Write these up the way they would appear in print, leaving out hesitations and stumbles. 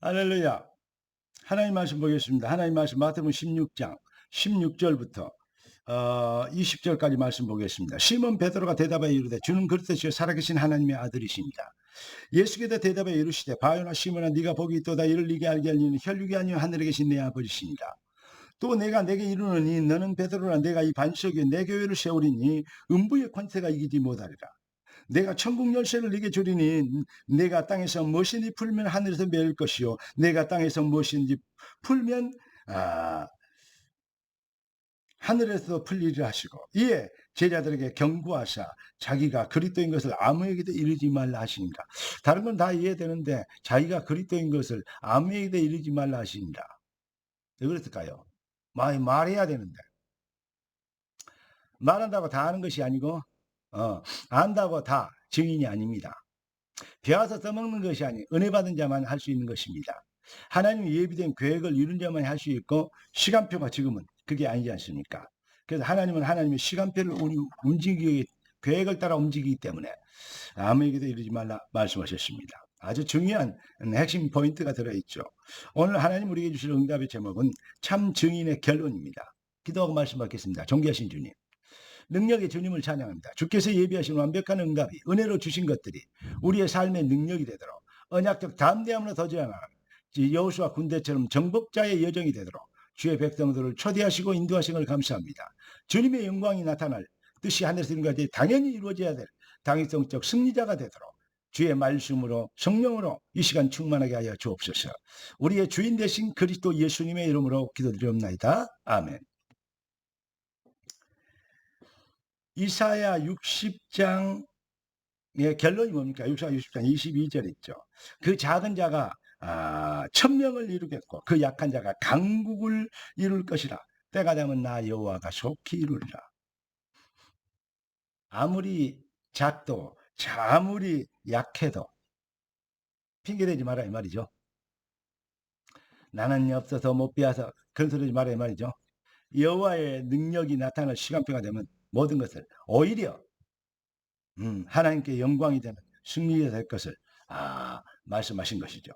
할렐루야. 하나님 말씀 보겠습니다. 하나님 말씀 마태복음 16장 16절부터 20절까지 말씀 보겠습니다. 시몬 베드로가 대답하여 이르되 주는 그리스도시요 살아계신 하나님의 아들이십니다. 예수께서 대답하여 이르시되 바요나 시몬아 네가 복이 있도다. 이를 네게 알게 하리니 혈육이 아니요 하늘에 계신 내 아버지십니다. 또 내가 내게 이르노니 너는 베드로라. 내가 이 반석에 내 교회를 세우리니 음부의 권세가 이기지 못하리라. 내가 천국 열쇠를 네게 주리니 내가 땅에서 무엇이든지 풀면 하늘에서 매일 것이요 내가 땅에서 무엇이든지 풀면 하늘에서 풀리리라 하시고, 이에 제자들에게 경고하사 자기가 그리스도인 것을 아무에게도 이르지 말라 하시니라. 다른 건 다 이해되는데 자기가 그리스도인 것을 아무에게도 이르지 말라 하시니라. 왜 그랬을까요? 말해야 되는데 말한다고 다 아는 것이 아니고 안다고 다 증인이 아닙니다. 배워서 써먹는 것이 아니 은혜 받은 자만 할 수 있는 것입니다. 하나님이 예비된 계획을 이룬 자만 할 수 있고, 시간표가 지금은 그게 아니지 않습니까? 그래서 하나님은 하나님의 시간표를 움직이기, 계획을 따라 움직이기 때문에 아무에게도 이르지 말라 말씀하셨습니다. 아주 중요한 핵심 포인트가 들어있죠. 오늘 하나님 우리에게 주실 응답의 제목은 참 증인의 결론입니다. 기도하고 말씀받겠습니다. 존귀하신 주님, 능력의 주님을 찬양합니다. 주께서 예비하신 완벽한 응답이 은혜로 주신 것들이 우리의 삶의 능력이 되도록, 언약적 담대함으로 더져나가는 여호수아 군대처럼 정복자의 여정이 되도록 주의 백성들을 초대하시고 인도하신 걸 감사합니다. 주님의 영광이 나타날 뜻이 하늘에서 이룬 것이 당연히 이루어져야 될 당위성적 승리자가 되도록 주의 말씀으로 성령으로 이 시간 충만하게 하여 주옵소서. 우리의 주인 되신 그리스도 예수님의 이름으로 기도드리옵나이다. 아멘. 이사야 60장의 결론이 뭡니까? 이사야 60장 22절 있죠. 그 작은 자가 1000명을 이루겠고 그 약한 자가 강국을 이룰 것이라. 때가 되면 나 여호와가 속히 이루리라. 아무리 작도 아무리 약해도 핑계대지 마라 이 말이죠. 나는 없어서 못 배워서 그런 소리 하지 마라 이 말이죠. 여호와의 능력이 나타날 시간표가 되면 모든 것을 오히려 하나님께 영광이 되는 승리가 될 것을 말씀하신 것이죠.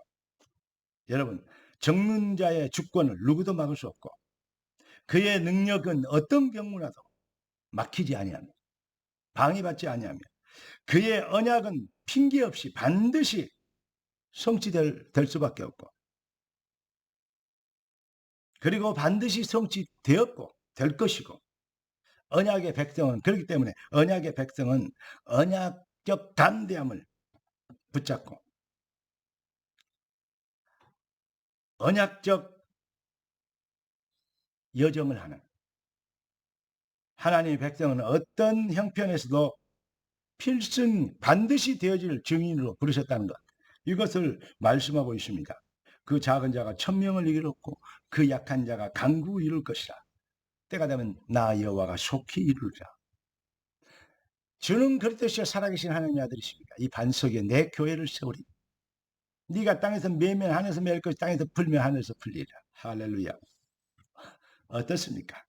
여러분, 적는 자의 주권을 누구도 막을 수 없고 그의 능력은 어떤 경우라도 막히지 아니하며 방해받지 아니하며 그의 언약은 핑계 없이 반드시 성취될 수밖에 없고, 그리고 반드시 성취되었고 될 것이고, 언약의 백성은 그렇기 때문에 언약의 백성은 언약적 담대함을 붙잡고 언약적 여정을 하는 하나님의 백성은 어떤 형편에서도 필승 반드시 되어질 증인으로 부르셨다는 것, 이것을 말씀하고 있습니다. 그 작은 자가 1000명을 이루었고 그 약한 자가 강국을 이룰 것이라. 때가 되면 나 여호와가 속히 이루리라. 주는 그리스도시요 살아계신 하나님의 아들이십니다. 이 반석에 내 교회를 세우리. 네가 땅에서 매면 하늘에서 맬 것이 땅에서 풀면 하늘에서 풀리라. 할렐루야. 어떻습니까?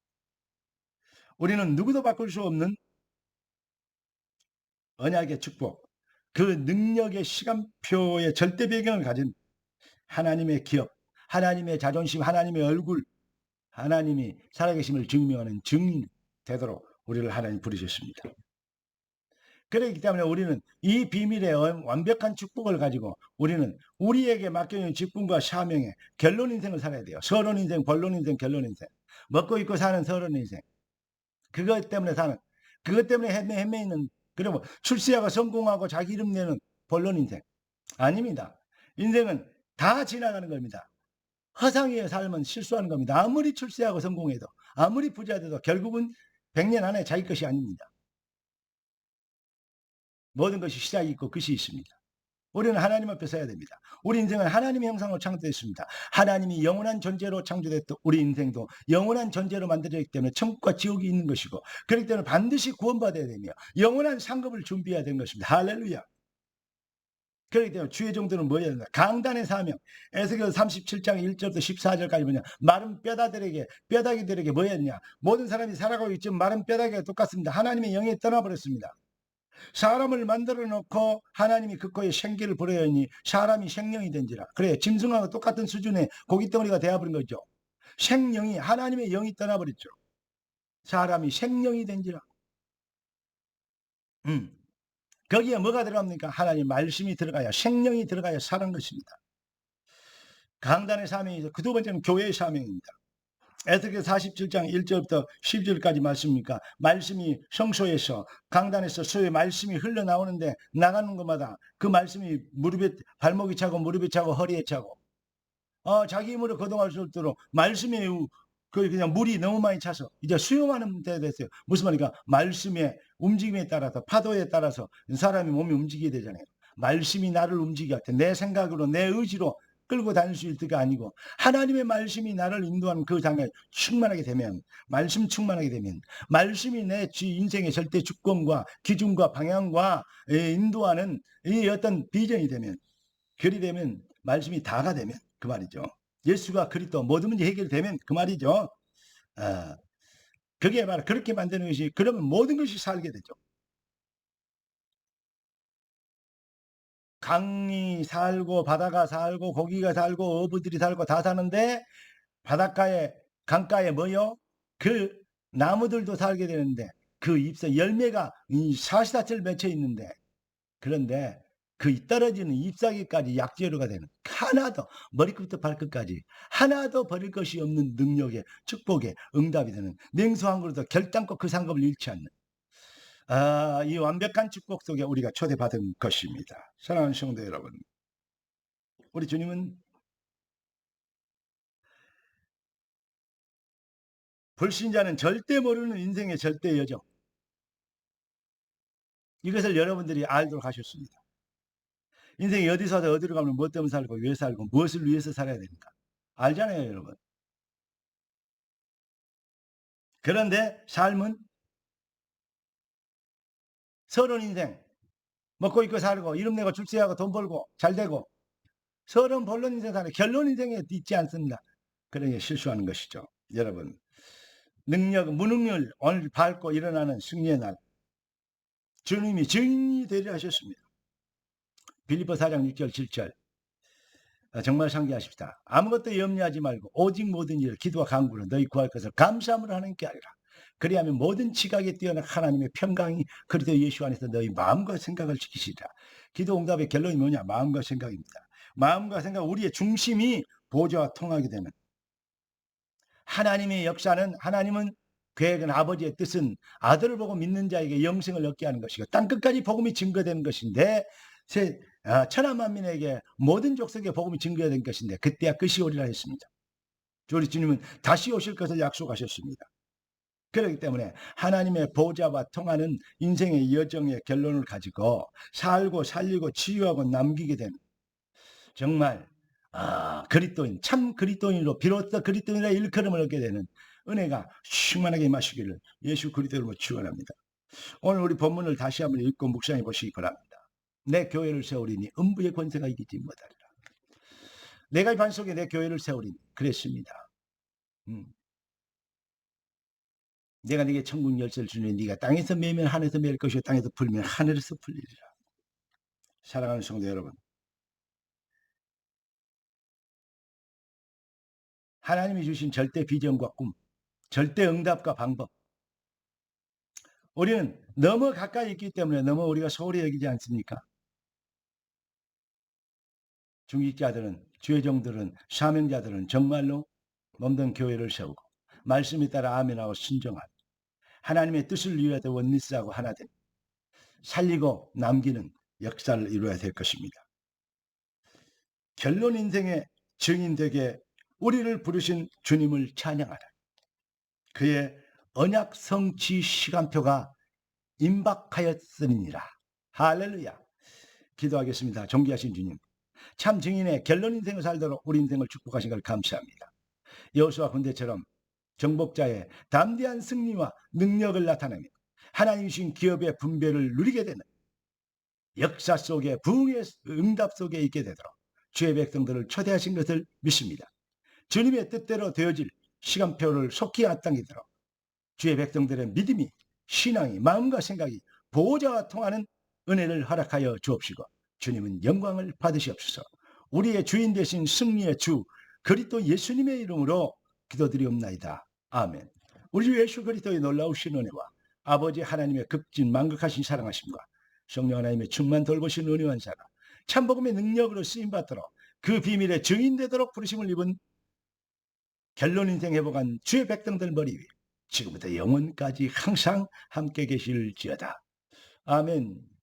우리는 누구도 바꿀 수 없는 언약의 축복, 그 능력의 시간표의 절대 배경을 가진 하나님의 기업, 하나님의 자존심, 하나님의 얼굴, 하나님이 살아계심을 증명하는 증인 되도록 우리를 하나님 부르셨습니다. 그렇기 때문에 우리는 이 비밀의 완벽한 축복을 가지고 우리는 우리에게 맡겨진 직분과 사명의 결론 인생을 살아야 돼요. 서론 인생, 본론 인생, 결론 인생. 먹고 입고 사는 서론 인생. 그것 때문에 사는, 그것 때문에 헤매 있는, 그리고 출세하고 성공하고 자기 이름 내는 본론 인생. 아닙니다. 인생은 다 지나가는 겁니다. 허상의 삶은 실수하는 겁니다. 아무리 출세하고 성공해도, 아무리 부자 돼도 결국은 100년 안에 자기 것이 아닙니다. 모든 것이 시작이 있고 끝이 있습니다. 우리는 하나님 앞에 서야 됩니다. 우리 인생은 하나님의 형상으로 창조됐습니다. 하나님이 영원한 존재로 창조됐던 우리 인생도 영원한 존재로 만들어졌기 때문에 천국과 지옥이 있는 것이고, 그렇기 때문에 반드시 구원받아야 되며 영원한 상급을 준비해야 되는 것입니다. 할렐루야. 그렇기 때문에 주의 종들은 뭐해야 된다? 강단의 사명. 에스겔 37장 1절부터 14절까지 뭐냐? 마른 뼈다귀들에게 뭐해야 되냐? 모든 사람이 살아가고 있지만 마른 뼈다귀가 똑같습니다. 하나님의 영이 떠나버렸습니다. 사람을 만들어 놓고 하나님이 그 코에 생기를 불어야니 사람이 생명이 된지라. 그래, 짐승하고 똑같은 수준의 고깃덩어리가 되어버린 거죠. 생명이, 하나님의 영이 떠나버렸죠. 사람이 생명이 된지라. 거기에 뭐가 들어갑니까? 하나님 말씀이 들어가야, 생명이 들어가야 사는 것입니다. 강단의 사명이죠. 그 두 번째는 교회의 사명입니다. 에스겔 47장 1절부터 10절까지 말씀입니까? 말씀이 성소에서, 강단에서 소의 말씀이 흘러나오는데 나가는 것마다 그 말씀이 무릎에, 발목이 차고 무릎에 차고 허리에 차고 자기 힘으로 거동할 수 없도록 말씀에 그냥 물이 너무 많이 차서 이제 수용하는 데 됐어요. 무슨 말입니까? 말씀의 움직임에 따라서, 파도에 따라서 사람이 몸이 움직이게 되잖아요. 말씀이 나를 움직이게 할 때 내 생각으로, 내 의지로 끌고 다닐 수 있을 때가 아니고 하나님의 말씀이 나를 인도하는 그 장면에 충만하게 되면, 말씀 충만하게 되면 말씀이 내 인생의 절대 주권과 기준과 방향과 인도하는 이 어떤 비전이 되면, 결이 되면, 말씀이 다가 되면 그 말이죠. 예수가 그리스도 모든 문제 해결되면 그 말이죠. 그게 바로 그렇게 만드는 것이, 그러면 모든 것이 살게 되죠. 강이 살고 바다가 살고 고기가 살고 어부들이 살고 다 사는데 바닷가에, 강가에 뭐요? 그 나무들도 살게 되는데 그 잎새 열매가 사시사철 맺혀 있는데, 그런데 그 떨어지는 잎사귀까지 약재료가 되는, 하나도, 머리끝부터 발끝까지 하나도 버릴 것이 없는 능력의, 축복의 응답이 되는, 냉수한 그릇도 결단코 그 상급을 잃지 않는 이 완벽한 축복 속에 우리가 초대받은 것입니다. 사랑하는 성도 여러분, 우리 주님은 불신자는 절대 모르는 인생의 절대 여정, 이것을 여러분들이 알도록 하셨습니다. 인생이 어디서 어디로 가면 무엇 때문에 살고 왜 살고 무엇을 위해서 살아야 되는가 알잖아요, 여러분. 그런데 삶은 서론 인생, 먹고 입고 살고 이름 내고 출세하고 돈 벌고 잘 되고, 서론 본론 인생 사는, 결론 인생에 있지 않습니다. 그러니 실수하는 것이죠. 여러분, 능력, 무능력을 오늘 밟고 일어나는 승리의 날, 주님이 증인이 되려 하셨습니다. 빌립보 4장 6절 7절 정말 상기하십시다. 아무것도 염려하지 말고 오직 모든 일을 기도와 간구로 너희 구할 것을 감사함으로 하나님께 하리라. 그리하면 모든 지각에 뛰어난 하나님의 평강이 그리스도 예수 안에서 너희 마음과 생각을 지키시리라. 기도 응답의 결론이 뭐냐? 마음과 생각입니다. 마음과 생각, 우리의 중심이 보좌와 통하게 되는, 하나님의 역사는, 하나님은 계획은, 아버지의 뜻은 아들을 보고 믿는 자에게 영생을 얻게 하는 것이고 땅끝까지 복음이 증거되는 것인데, 천하만민에게 모든 족속의 복음이 증거된 것인데 그때야 끝이 오리라 했습니다. 우리 주님은 다시 오실 것을 약속하셨습니다. 그렇기 때문에 하나님의 보좌와 통하는 인생의 여정의 결론을 가지고 살고 살리고 치유하고 남기게 되는, 정말 그리스도인, 참 그리스도인으로 비로소 그리스도인이라 일컬음을 얻게 되는 은혜가 충만하게 임하시기를 예수 그리스도로 축원합니다. 오늘 우리 본문을 다시 한번 읽고 묵상해 보시기 바랍니다. 내 교회를 세우리니 음부의 권세가 이기지 못하리라. 내가 이 반 속에 내 교회를 세우리니 그랬습니다. 내가 네게 천국 열쇠를 주니 네가 땅에서 매면 하늘에서 매일 것이고 땅에서 풀면 하늘에서 풀리리라. 사랑하는 성도 여러분, 하나님이 주신 절대 비전과 꿈, 절대 응답과 방법, 우리는 너무 가까이 있기 때문에 너무 우리가 소홀히 여기지 않습니까? 중직자들은, 주의종들은, 사명자들은 정말로 몸된 교회를 세우고 말씀에 따라 아멘하고 순종하고 하나님의 뜻을 위하여 원리스하고 하나 된, 살리고 남기는 역사를 이루어야 될 것입니다. 결론 인생의 증인되게 우리를 부르신 주님을 찬양하라. 그의 언약 성취 시간표가 임박하였으니라. 할렐루야. 기도하겠습니다. 존귀하신 주님, 참 증인의 결론 인생을 살도록 우리 인생을 축복하신 걸 감사합니다. 여호수아 군대처럼 정복자의 담대한 승리와 능력을 나타내며 하나님 주신 기업의 분배를 누리게 되는 역사 속에, 부흥의 응답 속에 있게 되도록 주의 백성들을 초대하신 것을 믿습니다. 주님의 뜻대로 되어질 시간표를 속히 앞당기도록 주의 백성들의 믿음이, 신앙이, 마음과 생각이 보호자와 통하는 은혜를 허락하여 주옵시고 주님은 영광을 받으시옵소서. 우리의 주인 되신 승리의 주 그리스도 예수님의 이름으로 기도드리옵나이다. 아멘. 우리 주 예수 그리스도의 놀라우신 은혜와 아버지 하나님의 급진 만극하신 사랑하심과 성령 하나님의 충만 돌보신 은혜와 사랑 참복음의 능력으로 쓰임받도록 그 비밀의 증인 되도록 부르심을 입은 결론 인생 회복한 주의 백성들 머리 위에 지금부터 영원까지 항상 함께 계실지어다. 아멘.